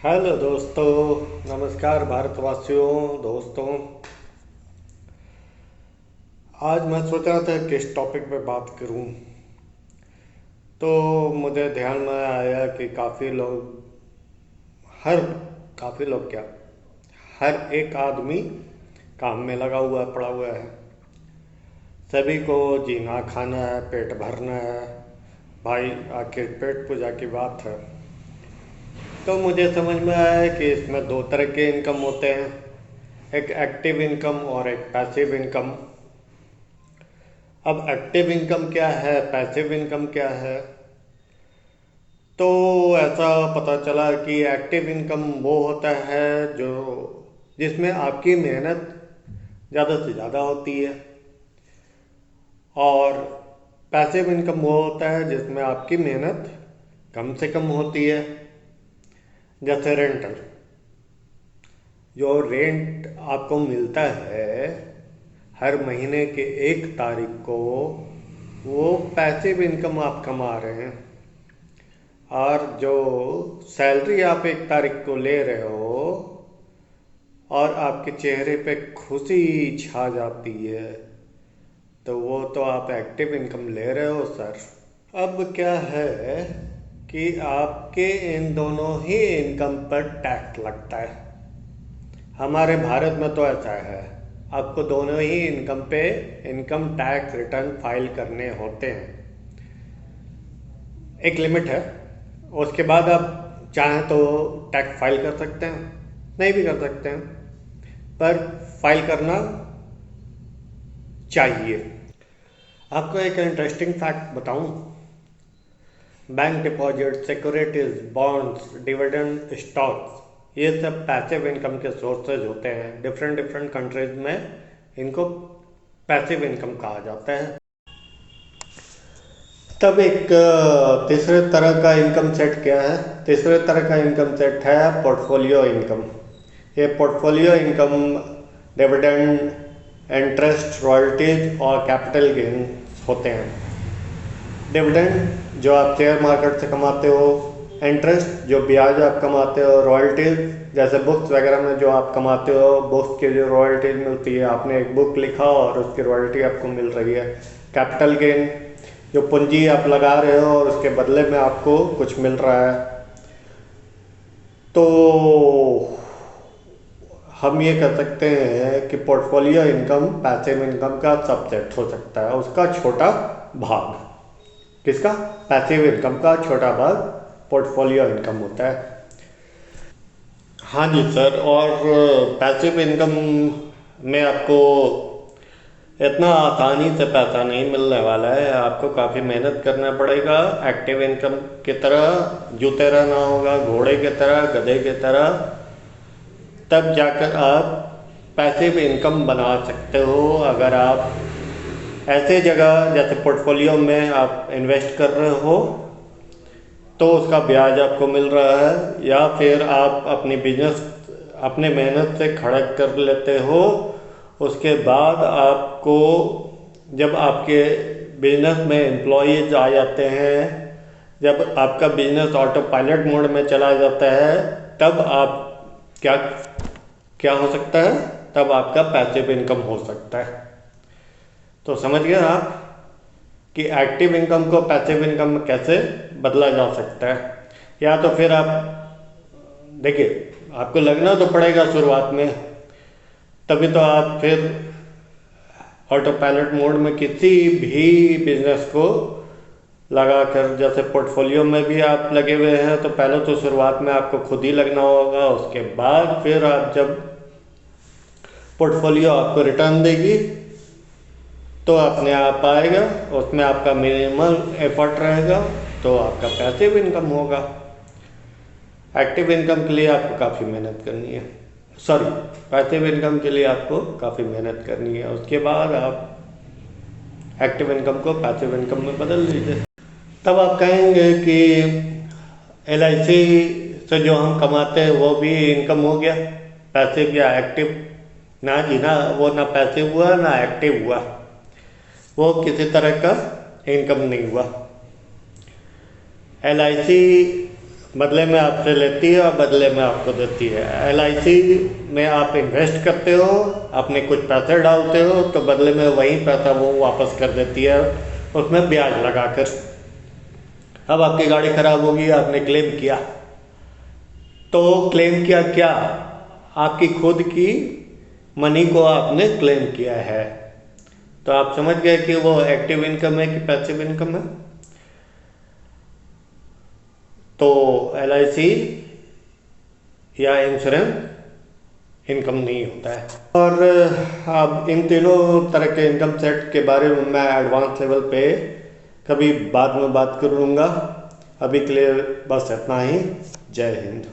Hello दोस्तों। नमस्कार भारतवासियों। दोस्तों, आज मैं सोच रहा था किस टॉपिक पे बात करूं, तो मुझे ध्यान में आया कि हर काफ़ी लोग क्या, हर एक आदमी काम में लगा हुआ पड़ा हुआ है। सभी को जीना खाना है, पेट भरना है। भाई, आखिर पेट पूजा की बात है। तो मुझे समझ में आया कि इसमें दो तरह के इनकम होते हैं, एक एक्टिव इनकम और एक पैसिव इनकम। अब एक्टिव इनकम क्या है, पैसिव इनकम क्या है? तो ऐसा पता चला कि एक्टिव इनकम वो होता है जो जिसमें आपकी मेहनत ज़्यादा से ज़्यादा होती है, और पैसिव इनकम वो होता है जिसमें आपकी मेहनत कम से कम होती है। जैसे रेंटल, जो रेंट आपको मिलता है हर महीने के 1 तारीख को, वो पैसिव इनकम आप कमा रहे हैं। और जो सैलरी आप 1 तारीख को ले रहे हो और आपके चेहरे पे खुशी छा जाती है, तो वो तो आप एक्टिव इनकम ले रहे हो सर। अब क्या है कि आपके इन दोनों ही इनकम पर टैक्स लगता है। हमारे भारत में तो ऐसा है, आपको दोनों ही इनकम पे इनकम टैक्स रिटर्न फाइल करने होते हैं। एक लिमिट है, उसके बाद आप चाहें तो टैक्स फाइल कर सकते हैं, नहीं भी कर सकते हैं, पर फाइल करना चाहिए। आपको एक इंटरेस्टिंग फैक्ट बताऊं, bank deposit, securities, bonds, dividend, stocks, ये सब पैसिव इनकम के सोर्सेज होते हैं। डिफरेंट डिफरेंट कंट्रीज में इनको पैसिव इनकम कहा जाता है। तब एक तीसरे तरह का इनकम सेट क्या है? तीसरे तरह का इनकम सेट है पोर्टफोलियो इनकम। ये portfolio income dividend, interest, royalties और कैपिटल गेन होते हैं। डिविडेंड जो आप शेयर मार्केट से कमाते हो, इंटरेस्ट जो ब्याज आप कमाते हो, रॉयल्टीज जैसे बुक्स वगैरह में जो आप कमाते हो, बुक्स की जो रॉयल्टीज मिलती है, आपने एक बुक लिखा और उसकी रॉयल्टी आपको मिल रही है। कैपिटल गेन जो पूंजी आप लगा रहे हो और उसके बदले में आपको कुछ मिल रहा है। तो हम ये कह सकते हैं कि पोर्टफोलियो इनकम पैसिव इनकम का सबसेट हो सकता है, उसका छोटा भाग। किसका? पैसिव इनकम का छोटा भाग पोर्टफोलियो इनकम होता है। हाँ जी सर, और पैसिव इनकम में आपको इतना आसानी से पैसा नहीं मिलने वाला है, आपको काफ़ी मेहनत करना पड़ेगा। एक्टिव इनकम की तरह जूते रहना होगा, घोड़े की तरह, गधे की तरह, तब जाकर आप पैसिव इनकम बना सकते हो। अगर आप ऐसे जगह जैसे पोर्टफोलियो में आप इन्वेस्ट कर रहे हो तो उसका ब्याज आपको मिल रहा है, या फिर आप अपनी बिजनेस अपने मेहनत से खड़ा कर लेते हो, उसके बाद आपको जब आपके बिजनेस में एम्प्लॉयज़ आ जाते हैं, जब आपका बिजनेस ऑटो पायलट मोड में चला जाता है, तब आप क्या क्या हो सकता है? तब आपका पैसिव इनकम हो सकता है। तो समझ गए आप कि एक्टिव इनकम को पैसिव इनकम में कैसे बदला जा सकता है। या तो फिर आप देखिए, आपको लगना तो पड़ेगा शुरुआत में, तभी तो आप फिर ऑटो पायलट मोड में किसी भी बिजनेस को लगाकर, जैसे पोर्टफोलियो में भी आप लगे हुए हैं, तो पहले तो शुरुआत में आपको खुद ही लगना होगा, उसके बाद फिर आप जब पोर्टफोलियो आपको रिटर्न देगी तो अपने आप आएगा, उसमें आपका मिनिमल एफर्ट रहेगा, तो आपका पैसिव इनकम होगा। एक्टिव इनकम के लिए आपको काफ़ी मेहनत करनी है, सॉरी, पैसिव इनकम के लिए आपको काफ़ी मेहनत करनी है। उसके बाद आप एक्टिव इनकम को पैसिव इनकम में बदल लीजिए। तब आप कहेंगे कि LIC से जो हम कमाते हैं वो भी इनकम हो गया, पैसिव या एक्टिव? ना जी ना, वो ना पैसिव हुआ ना एक्टिव हुआ, वो किसी तरह का इनकम नहीं हुआ। LIC बदले में आपसे लेती है और बदले में आपको देती है। LIC में आप इन्वेस्ट करते हो, अपने कुछ पैसे डालते हो, तो बदले में वही पैसा वो वापस कर देती है, उसमें ब्याज लगाकर। अब आपकी गाड़ी खराब होगी, आपने क्लेम किया, तो क्लेम किया क्या? आपकी खुद की मनी को आपने क्लेम किया है। तो आप समझ गए कि वो एक्टिव इनकम है कि पैसिव इनकम है। तो LIC या इंश्योरेंस इनकम नहीं होता है। और अब इन तीनों तरह के इनकम सेट के बारे में मैं एडवांस लेवल पे कभी बाद में बात करूँगा। अभी के लिए बस इतना ही। जय हिंद।